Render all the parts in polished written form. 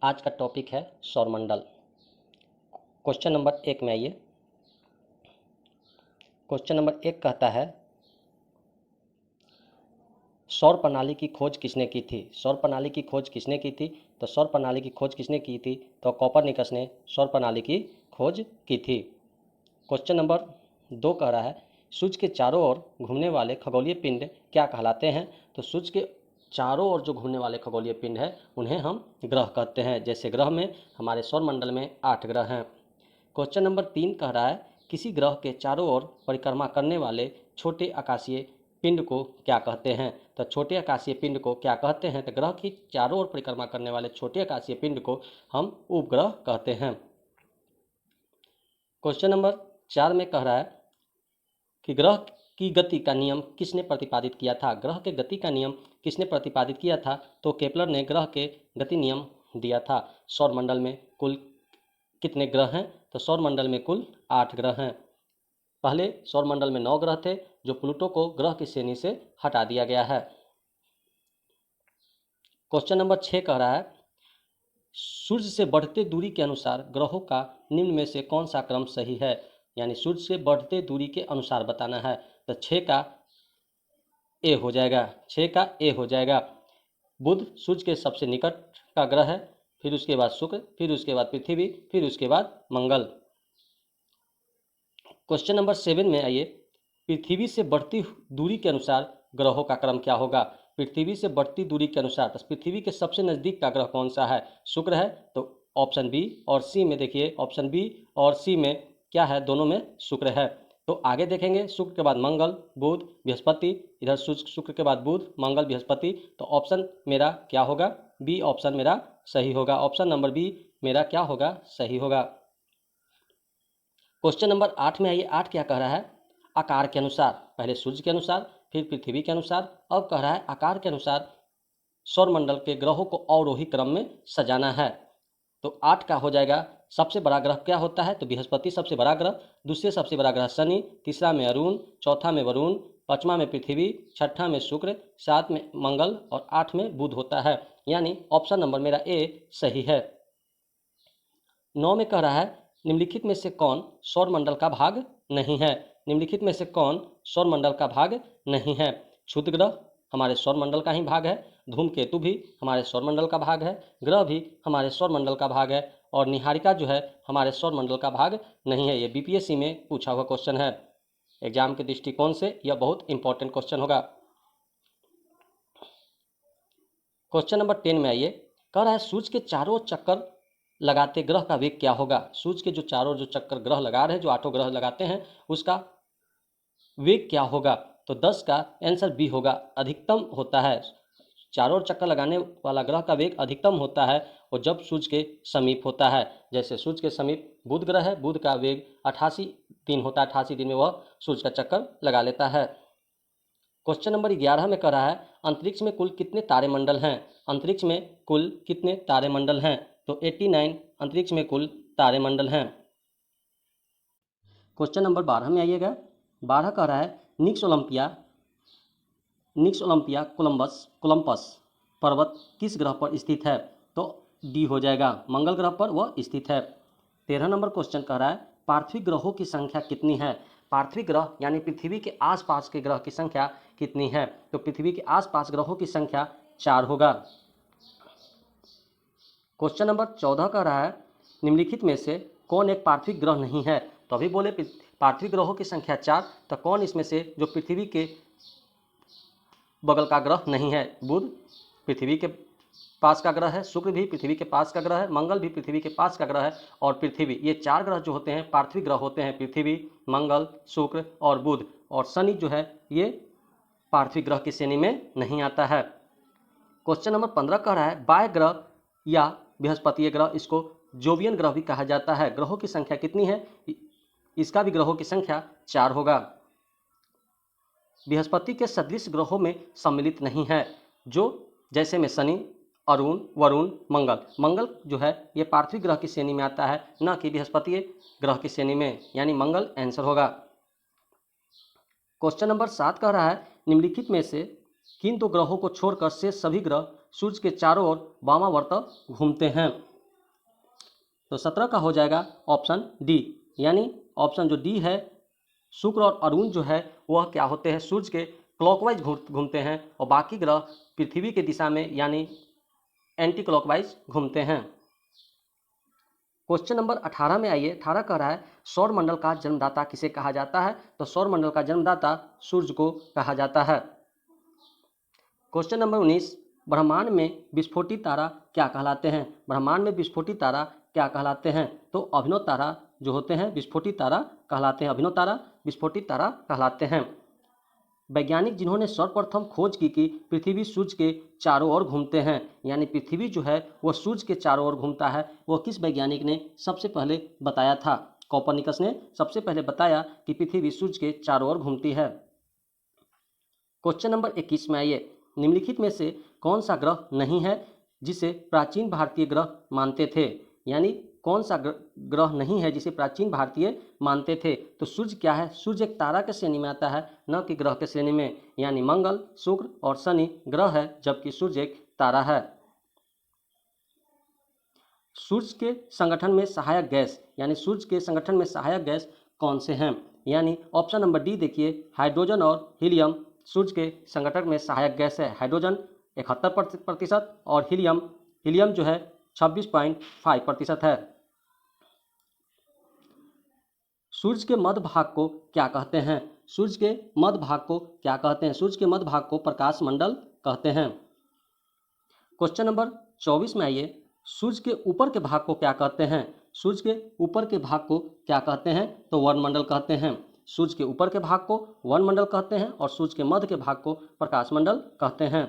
आज का टॉपिक है सौरमंडल। क्वेश्चन नंबर 1 में आइए। क्वेश्चन नंबर 1 कहता है सौर प्रणाली की खोज किसने की थी। सौर प्रणाली की खोज किसने की थी? तो सौर प्रणाली की खोज किसने की थी? तो कोपरनिकस ने सौर प्रणाली की खोज की थी। क्वेश्चन नंबर 2 कह रहा है सूर्य के चारों ओर घूमने वाले खगोलीय पिंड क्या कहलाते हैं। तो सूर्य के चारों ओर जो घूमने वाले खगोलीय पिंड है उन्हें हम ग्रह कहते हैं। जैसे ग्रह में हमारे सौरमंडल में 8 ग्रह हैं। क्वेश्चन नंबर 3 कह रहा है किसी ग्रह के चारों ओर परिक्रमा करने वाले छोटे आकाशीय पिंड को क्या कहते हैं। तो छोटे आकाशीय पिंड को क्या कहते हैं? तो ग्रह की चारों ओर परिक्रमा करने वाले छोटे आकाशीय पिंड को हम उपग्रह कहते हैं। क्वेश्चन नंबर 4 में कह रहा है कि ग्रह की गति का नियम किसने प्रतिपादित किया था। ग्रह के गति का नियम किसने प्रतिपादित किया था? तो केपलर ने ग्रह के गति नियम दिया था। सौरमंडल में कुल कितने ग्रह हैं? तो सौरमंडल में कुल 8 ग्रह हैं। पहले सौरमंडल में 9 ग्रह थे जो प्लूटो को ग्रह की श्रेणी से हटा दिया गया है। क्वेश्चन नंबर 6 कह रहा है सूर्य से बढ़ते दूरी के अनुसार ग्रहों का निम्न में से कौन सा क्रम सही है। यानी सूर्य से बढ़ते दूरी के अनुसार बताना है। तो 6 का ए हो जाएगा। 6 का ए हो जाएगा। बुध सूर्य के सबसे निकट का ग्रह है, फिर उसके बाद शुक्र, फिर उसके बाद पृथ्वी, फिर उसके बाद मंगल। क्वेश्चन नंबर 7 में आइए। पृथ्वी से बढ़ती दूरी के अनुसार ग्रहों का क्रम क्या होगा। पृथ्वी से बढ़ती दूरी के अनुसार तो पृथ्वी के सबसे नज़दीक का ग्रह कौन सा है? शुक्र है। तो ऑप्शन बी और सी में देखिए, ऑप्शन बी और सी में क्या है? दोनों में शुक्र है। तो आगे देखेंगे शुक्र के बाद मंगल, बुध, बृहस्पति, इधर शुक्र के बाद बुध, मंगल, बृहस्पति। तो ऑप्शन मेरा क्या होगा? बी ऑप्शन मेरा सही होगा। ऑप्शन नंबर बी मेरा क्या होगा? सही होगा। क्वेश्चन नंबर 8 में आइए। 8 क्या कह रहा है? आकार के अनुसार, पहले सूर्य के अनुसार, फिर पृथ्वी के अनुसार, अब कह रहा है आकार के अनुसार सौरमंडल के ग्रहों को अवरोही क्रम में सजाना है। तो 8 का हो जाएगा सबसे बड़ा ग्रह क्या होता है? तो बृहस्पति सबसे बड़ा ग्रह, दूसरे सबसे बड़ा ग्रह शनि, तीसरा में अरुण, चौथा में वरुण, पांचवा में पृथ्वी, छठा में शुक्र, सात में मंगल और 8 में बुध होता है। यानी ऑप्शन नंबर मेरा ए सही है। 9 में कह रहा है निम्नलिखित में से कौन सौरमंडल का भाग नहीं है। निम्नलिखित में से कौन सौरमंडल का भाग नहीं है? क्षुद्र ग्रह हमारे सौरमंडल का ही भाग है, धूमकेतु भी हमारे सौरमंडल का भाग है, ग्रह भी हमारे सौरमंडल का भाग है और निहारिका जो है हमारे सौरमंडल का भाग नहीं है। ये बीपीएससी में पूछा हुआ क्वेश्चन है। एग्जाम के दृष्टिकोण से यह बहुत इंपॉर्टेंट क्वेश्चन होगा। क्वेश्चन नंबर 10 में आइए। कह रहा है सूर्य के चारों चक्कर लगाते ग्रह का वेग क्या होगा। सूर्य के जो चारों जो चक्कर ग्रह लगा रहे हैं, जो 8 ग्रह लगाते हैं, उसका वेग क्या होगा? तो 10 का आंसर बी होगा। अधिकतम होता है, चारों ओर चक्कर लगाने वाला ग्रह का वेग अधिकतम होता है और जब सूर्य के समीप होता है। जैसे सूर्य के समीप बुध ग्रह है, बुध का वेग 88 दिन होता है, 88 दिन में वह सूर्य का चक्कर लगा लेता है। क्वेश्चन नंबर 11 में कह रहा है अंतरिक्ष में कुल कितने तारेमंडल हैं। अंतरिक्ष में कुल कितने तारेमंडल हैं? तो 89 अंतरिक्ष में कुल तारेमंडल हैं। क्वेश्चन नंबर 12 में आइएगा। 12 कह रहा है निक्स ओलंपिया कोलंबस पर्वत किस ग्रह पर स्थित है। तो डी हो जाएगा, मंगल ग्रह पर वह स्थित है। 13 नंबर क्वेश्चन कह रहा है पार्थिव ग्रहों की संख्या कितनी है। पार्थिव ग्रह यानी पृथ्वी के आसपास के ग्रह की संख्या कितनी है। तो पृथ्वी के आसपास ग्रहों की संख्या 4 होगा। क्वेश्चन नंबर 14 कह रहा है निम्नलिखित में से कौन एक पार्थिव ग्रह नहीं है। तो अभी बोले पार्थिव ग्रहों की संख्या 4, तो कौन इसमें से जो पृथ्वी के बगल का ग्रह नहीं है? बुध पृथ्वी के पास का ग्रह है, शुक्र भी पृथ्वी के पास का ग्रह है, मंगल भी पृथ्वी के पास का ग्रह है और पृथ्वी। ये 4 ग्रह जो होते हैं पार्थिव ग्रह होते हैं। पृथ्वी, मंगल, शुक्र और बुध। और शनि जो है ये पार्थिव ग्रह की श्रेणी में नहीं आता है। क्वेश्चन नंबर 15 कह रहा है बाह्य ग्रह या बृहस्पति ग्रह, इसको जोवियन ग्रह भी कहा जाता है, ग्रहों की संख्या कितनी है? इसका भी ग्रहों की संख्या 4 होगा। बृहस्पति के सदृश ग्रहों में सम्मिलित नहीं है, जो जैसे में शनि, अरुण, वरुण, मंगल जो है ये पार्थिव ग्रह की श्रेणी में आता है, न कि बृहस्पति ग्रह की श्रेणी में, यानी मंगल आंसर होगा। क्वेश्चन नंबर 7 कह रहा है निम्नलिखित में से किन 2 ग्रहों को छोड़कर शेष सभी ग्रह सूर्य के चारों ओर वामावर्त घूमते हैं। तो 17 का हो जाएगा ऑप्शन डी, यानी ऑप्शन जो डी है, शुक्र और अरुण जो है वह क्या होते हैं, सूर्य के क्लॉकवाइज घूमते हैं और बाकी ग्रह पृथ्वी के दिशा में यानी एंटी क्लॉकवाइज घूमते हैं। क्वेश्चन नंबर 18 में आइए। 18 कह रहा है सौर मंडल का जन्मदाता किसे कहा जाता है? तो सौर मंडल का जन्मदाता सूर्य को कहा जाता है। क्वेश्चन नंबर 19, ब्रह्मांड में विस्फोटित तारा क्या कहलाते हैं? ब्रह्मांड में विस्फोटित तारा क्या कहलाते हैं? तो अभिनव तारा जो होते हैं विस्फोटित तारा कहलाते हैं। अभिनव तारा विस्फोटित तारा कहलाते हैं। वैज्ञानिक जिन्होंने सर्वप्रथम खोज की कि पृथ्वी सूर्य के चारों ओर घूमते हैं, यानी पृथ्वी जो है वह सूर्य के चारों ओर घूमता है, वह किस वैज्ञानिक ने सबसे पहले बताया था? कोपरनिकस ने सबसे पहले बताया कि पृथ्वी सूर्य के चारों ओर घूमती है। क्वेश्चन नंबर 21 में आइए। निम्नलिखित में से कौन सा ग्रह नहीं है जिसे प्राचीन भारतीय ग्रह मानते थे? यानी कौन सा ग्रह नहीं है जिसे प्राचीन भारतीय मानते थे? तो सूर्य क्या है? सूर्य एक तारा के श्रेणी में आता है, न कि ग्रह के श्रेणी में, यानी मंगल, शुक्र और शनि ग्रह है जबकि सूर्य एक तारा है। सूर्य के संगठन में सहायक गैस, यानी सूर्य के संगठन में सहायक गैस कौन से हैं? यानी ऑप्शन नंबर डी देखिए, हाइड्रोजन और हीलियम सूर्य के संगठन में सहायक गैस है। हाइड्रोजन 71% और हीलियम जो है 26.5% है। सूर्य के मध्य भाग को क्या कहते हैं? सूर्य के मध्य भाग को क्या कहते हैं? सूर्य के मध्य भाग को प्रकाश मंडल कहते हैं। क्वेश्चन नंबर 24 में आइए। सूर्य के ऊपर के भाग को क्या कहते हैं? सूर्य के ऊपर के भाग को क्या कहते हैं? तो वर्णमंडल कहते हैं। सूर्य के ऊपर के भाग को वर्णमंडल कहते हैं और सूर्य के मध्य के भाग को प्रकाश मंडल कहते हैं।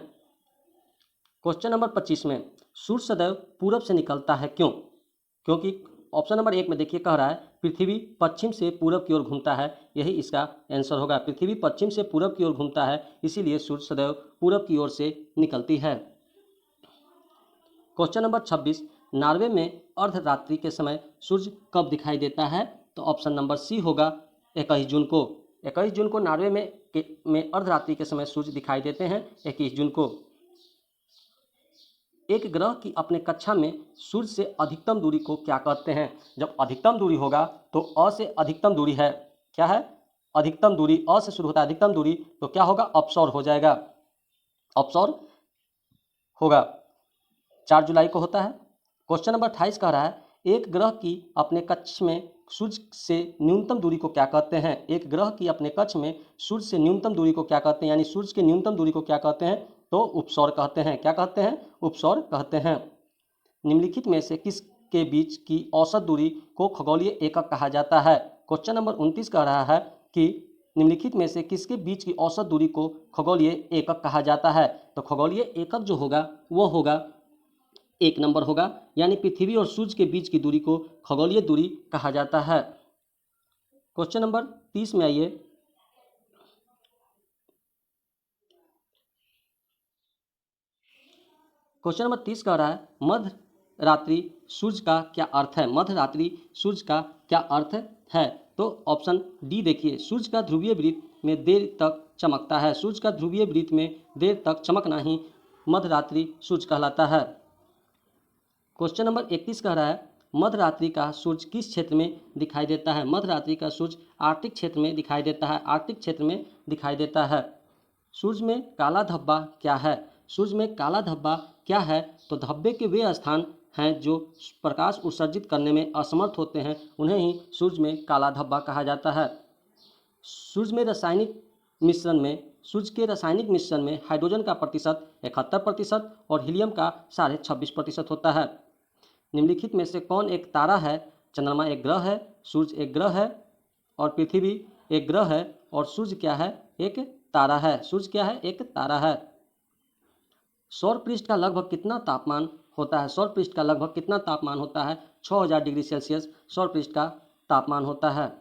क्वेश्चन नंबर 25 में, सूर्य सदैव पूरब से निकलता है क्यों? क्योंकि ऑप्शन नंबर 1 में देखिए कह रहा है पृथ्वी पश्चिम से पूरब की ओर घूमता है, यही इसका आंसर होगा। पृथ्वी पश्चिम से पूरब की ओर घूमता है, इसीलिए सूर्य सदैव पूरब की ओर से निकलती है। क्वेश्चन नंबर 26, नॉर्वे में अर्धरात्रि के समय सूर्य कब दिखाई देता है? तो ऑप्शन नंबर सी होगा 21 जून को। 21 जून को नॉर्वे में अर्धरात्रि के समय सूर्य दिखाई देते हैं, 21 जून को। एक ग्रह की अपने कक्षा में सूर्य से अधिकतम दूरी को क्या कहते हैं? जब अधिकतम दूरी होगा तो अ से अधिकतम दूरी है, क्या है? अधिकतम दूरी अ से शुरू होता है अधिकतम दूरी, तो क्या होगा? अपसौर हो जाएगा, अपसौर होगा। 4 जुलाई को होता है। क्वेश्चन नंबर 28 कह रहा है एक ग्रह की अपने कक्ष में सूर्य से न्यूनतम दूरी को क्या कहते हैं? एक ग्रह की अपने कक्ष में सूर्य से न्यूनतम दूरी को क्या कहते हैं? यानी सूर्य के न्यूनतम दूरी को क्या कहते हैं? तो उपसौर कहते हैं। क्या कहते हैं? उपसौर कहते हैं। निम्नलिखित में से किसके बीच की औसत दूरी को खगोलीय एकक कहा जाता है? क्वेश्चन नंबर 29 कह रहा है कि निम्नलिखित में से किसके बीच की औसत दूरी को खगोलीय एकक कहा जाता है? तो खगोलीय एकक जो होगा वो होगा 1 नंबर होगा, यानी पृथ्वी और सूर्य के बीच की दूरी को खगोलीय दूरी कहा जाता है। क्वेश्चन नंबर 30 में आइए। क्वेश्चन नंबर 30 कह रहा है मध्य रात्रि सूर्य का क्या अर्थ है? मध्य रात्रि सूर्य का क्या अर्थ है? तो ऑप्शन डी देखिए, सूर्य का ध्रुवीय वृत्त में देर तक चमकता है। सूर्य का ध्रुवीय वृत्त में देर तक चमकना ही मध्य रात्रि सूर्य कहलाता है। क्वेश्चन नंबर 31 कह रहा है मध्य रात्रि का सूर्य किस क्षेत्र में दिखाई देता है? मध्य रात्रि का सूर्य आर्कटिक क्षेत्र में दिखाई देता है, आर्कटिक क्षेत्र में दिखाई देता है। सूर्य में काला धब्बा क्या है? सूर्य में काला धब्बा क्या है? तो धब्बे के वे स्थान हैं जो प्रकाश उत्सर्जित करने में असमर्थ होते हैं, उन्हें ही सूर्य में काला धब्बा कहा जाता है। सूर्य के रासायनिक मिश्रण में हाइड्रोजन का प्रतिशत 71% और हीलियम का 26.5% होता है। निम्नलिखित में से कौन एक तारा है? चंद्रमा एक ग्रह है, सूर्य एक ग्रह है और पृथ्वी एक ग्रह है और सूर्य क्या है? एक तारा है। सूर्य क्या है? एक तारा है। सौर पृष्ठ का लगभग कितना तापमान होता है? सौर पृष्ठ का लगभग कितना तापमान होता है? 6000 डिग्री सेल्सियस सौर पृष्ठ का तापमान होता है।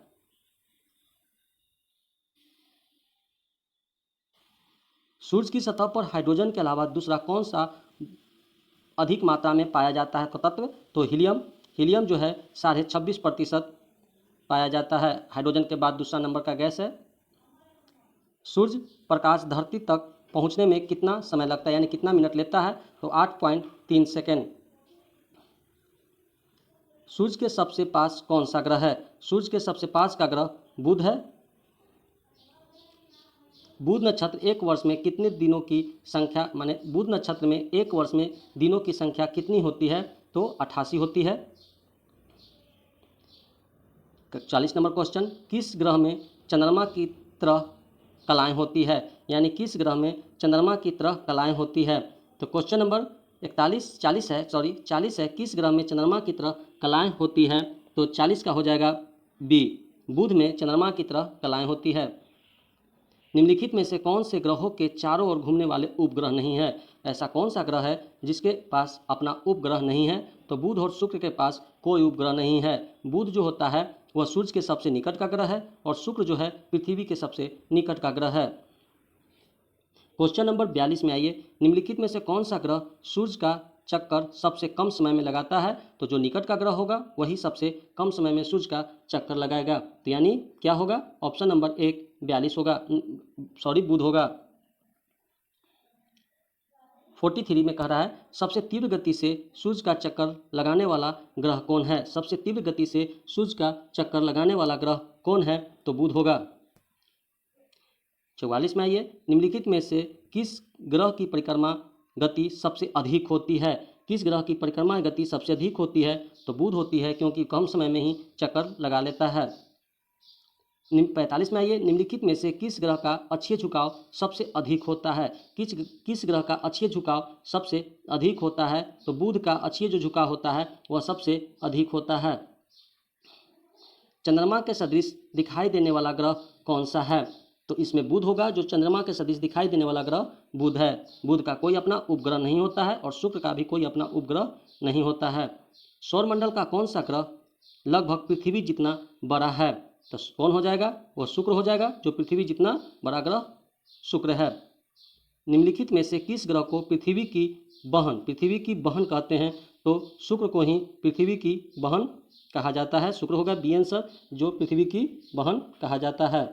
सूर्य की सतह पर हाइड्रोजन के अलावा दूसरा कौन सा अधिक मात्रा में पाया जाता है तत्व? तो हीलियम जो है 26.5% पाया जाता है। हाइड्रोजन के बाद दूसरा नंबर का गैस है। सूर्य प्रकाश धरती तक पहुंचने में कितना समय लगता है, यानी कितना मिनट लेता है? तो 8.3 सेकेंड। सूर्य के सबसे पास कौन सा ग्रह है? सूर्य के सबसे पास का ग्रह बुध है। बुध नक्षत्र एक वर्ष में कितने दिनों की संख्या, माने बुध नक्षत्र में एक वर्ष में दिनों की संख्या कितनी होती है? तो 88 होती है। 40 नंबर क्वेश्चन, किस ग्रह में चंद्रमा की तरह कलाएं होती है? यानी किस ग्रह में चंद्रमा की तरह कलाएं होती है? तो क्वेश्चन नंबर 40 है, किस ग्रह में चंद्रमा की तरह कलाएं होती हैं? तो 40 का हो जाएगा बी, बुध में चंद्रमा की तरह कलाएं होती है। निम्नलिखित में से कौन से ग्रहों के चारों ओर घूमने वाले उपग्रह नहीं है? ऐसा कौन सा ग्रह है जिसके पास अपना उपग्रह नहीं है? तो बुध और शुक्र के पास कोई उपग्रह नहीं है। बुध जो होता है वह सूर्य के सबसे निकट का ग्रह है और शुक्र जो है पृथ्वी के सबसे निकट का ग्रह है। क्वेश्चन नंबर 42 में आइए, निम्नलिखित में से कौन सा ग्रह सूर्य का चक्कर सबसे कम समय में लगाता है? तो जो निकट का ग्रह होगा वही सबसे कम समय में सूर्य का चक्कर लगाएगा। तो यानी क्या होगा? ऑप्शन नंबर 1 42 होगा, बुध होगा। 43 में कह रहा है सबसे तीव्र गति से सूर्य का चक्कर लगाने वाला ग्रह कौन है? सबसे तीव्र गति से सूर्य का चक्कर लगाने वाला ग्रह कौन है? तो बुध होगा। 44 में आइए, निम्नलिखित में से किस ग्रह की परिक्रमा गति सबसे अधिक होती है? किस ग्रह की परिक्रमा गति सबसे अधिक होती है? तो बुध होती है, क्योंकि कम समय में ही चक्कर लगा लेता है। 45 में आइए, निम्नलिखित में से किस ग्रह का अक्षीय झुकाव सबसे अधिक होता है? किस ग्रह का अक्षीय झुकाव सबसे अधिक होता है? तो बुध का अक्षीय जो झुकाव होता है वह सबसे अधिक होता है। चंद्रमा के सदृश दिखाई देने वाला ग्रह कौन सा है? तो इसमें बुध होगा। जो चंद्रमा के सदृश दिखाई देने वाला ग्रह बुध है। बुध का कोई अपना उपग्रह नहीं होता है और शुक्र का भी कोई अपना उपग्रह नहीं होता है। सौरमंडल का कौन सा ग्रह लगभग पृथ्वी जितना बड़ा है? तो कौन हो जाएगा? वह शुक्र हो जाएगा। जो पृथ्वी जितना बड़ा ग्रह शुक्र है। निम्नलिखित में से किस ग्रह को पृथ्वी की बहन कहते हैं? तो शुक्र को ही पृथ्वी की बहन कहा जाता है। शुक्र होगा बी आंसर, जो पृथ्वी की बहन कहा जाता है।